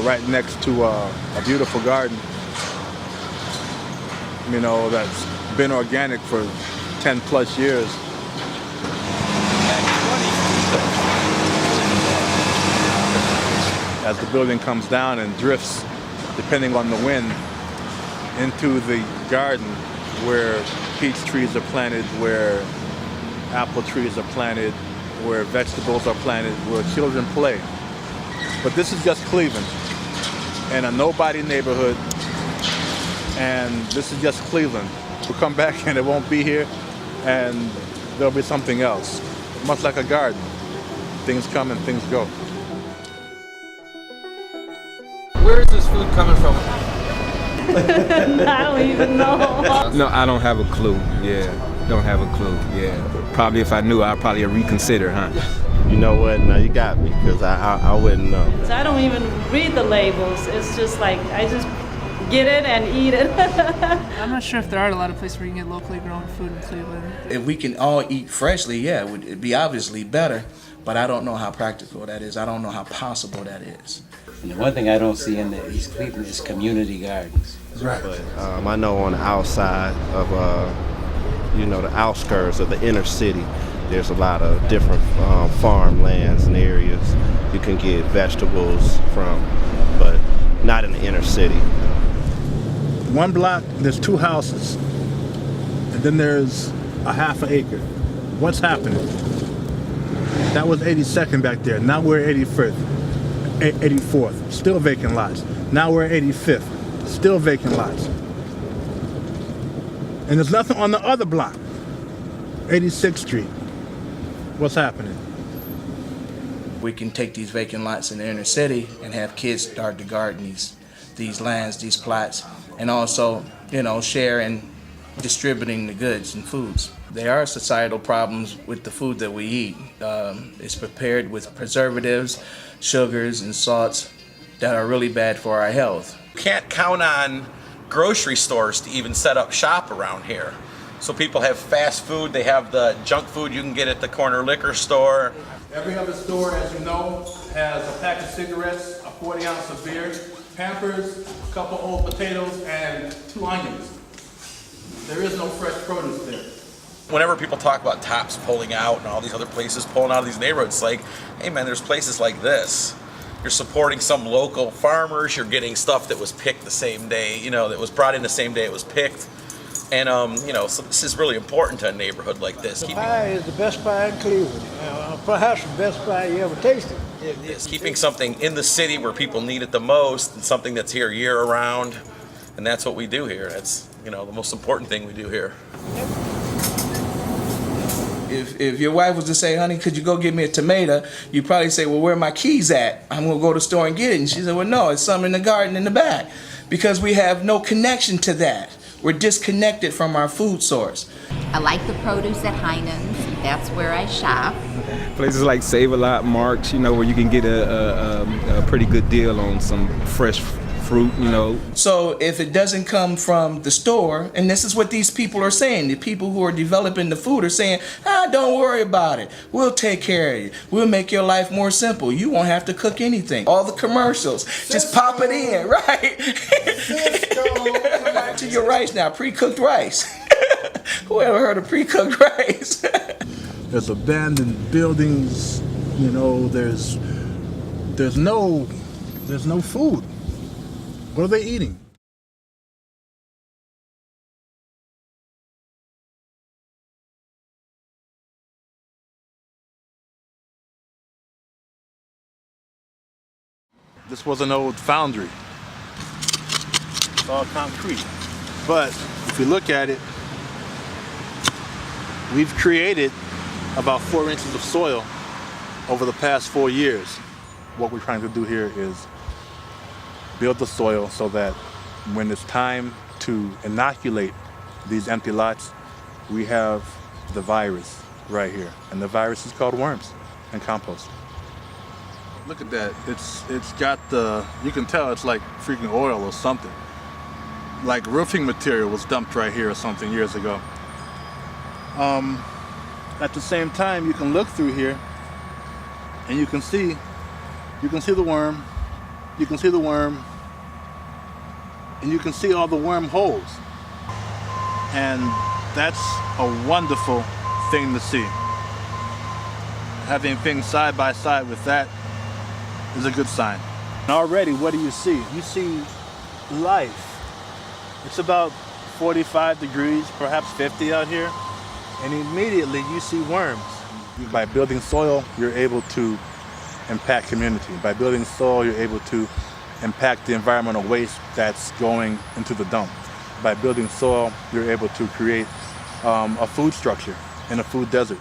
right next to a beautiful garden, that's been organic for 10 plus years. As the building comes down and drifts, depending on the wind, into the garden where peach trees are planted, where apple trees are planted, where vegetables are planted, where children play. But this is just Cleveland, in a nobody neighborhood, and this is just Cleveland. We'll come back and it won't be here, and there'll be something else. Much like a garden. Things come and things go. Where is this food coming from? I don't even know. No, I don't have a clue. Yeah, don't have a clue. Yeah, probably if I knew, I'd probably reconsider, huh? You know what? Now you got me, because I wouldn't know. So I don't even read the labels. It's just like, I just get it and eat it. I'm not sure if there are a lot of places where you can get locally grown food in Cleveland. If we can all eat freshly, yeah, it'd be obviously better, but I don't know how practical that is. I don't know how possible that is. And the one thing I don't see in the East Cleveland is community gardens. Right. But I know on the outside of, the outskirts of the inner city, there's a lot of different farmlands and areas you can get vegetables from, but not in the inner city. One block, there's 2 houses, and then there's a half an acre. What's happening? That was 82nd back there. Now we're 84th, still vacant lots. Now we're 85th, still vacant lots. And there's nothing on the other block, 86th Street. What's happening? We can take these vacant lots in the inner city and have kids start to garden these lands, these plots, and also, share in distributing the goods and foods. There are societal problems with the food that we eat. It's prepared with preservatives, sugars, and salts that are really bad for our health. Can't count on grocery stores to even set up shop around here. So people have fast food, they have the junk food you can get at the corner liquor store. Every other store, as you know, has a pack of cigarettes, a 40 ounce of beer, Pampers, a couple old potatoes, and 2 onions. There is no fresh produce there. Whenever people talk about Tops pulling out and all these other places pulling out of these neighborhoods, it's like, hey man, there's places like this. You're supporting some local farmers, you're getting stuff that was picked the same day, that was brought in the same day it was picked. And, so this is really important to a neighborhood like this. The pie is the best pie in Cleveland. Perhaps the best pie you ever tasted. It's keeping something in the city where people need it the most, and something that's here year round. And that's what we do here. That's, the most important thing we do here. If your wife was to say, honey, could you go get me a tomato? You'd probably say, well, where are my keys at? I'm going to go to the store and get it. And she said, well, no, it's something in the garden in the back. Because we have no connection to that. We're disconnected from our food source. I like the produce at Heinen's. That's where I shop. Places like Save-A-Lot, Marks, where you can get a pretty good deal on some fresh fruit, So if it doesn't come from the store, and this is what these people are saying, the people who are developing the food are saying, don't worry about it. We'll take care of you. We'll make your life more simple. You won't have to cook anything. All the commercials, just pop it in, right? To your rice now, pre-cooked rice. Who ever heard of pre-cooked rice? There's abandoned buildings, there's no food. What are they eating? This was an old foundry. It's all concrete. But if you look at it, we've created about 4 inches of soil over the past 4 years. What we're trying to do here is build the soil so that when it's time to inoculate these empty lots, we have the virus right here. And the virus is called worms and compost. Look at that. It's got you can tell it's like freaking oil or something. Like roofing material was dumped right here or something years ago. At the same time, you can look through here and you can see the worm, you can see the worm, and you can see all the worm holes. And that's a wonderful thing to see. Having things side by side with that is a good sign. And already, what do you see? You see life. It's about 45 degrees, perhaps 50 out here, and immediately you see worms. By building soil, you're able to impact community. By building soil, you're able to impact the environmental waste that's going into the dump. By building soil, you're able to create a food structure in a food desert.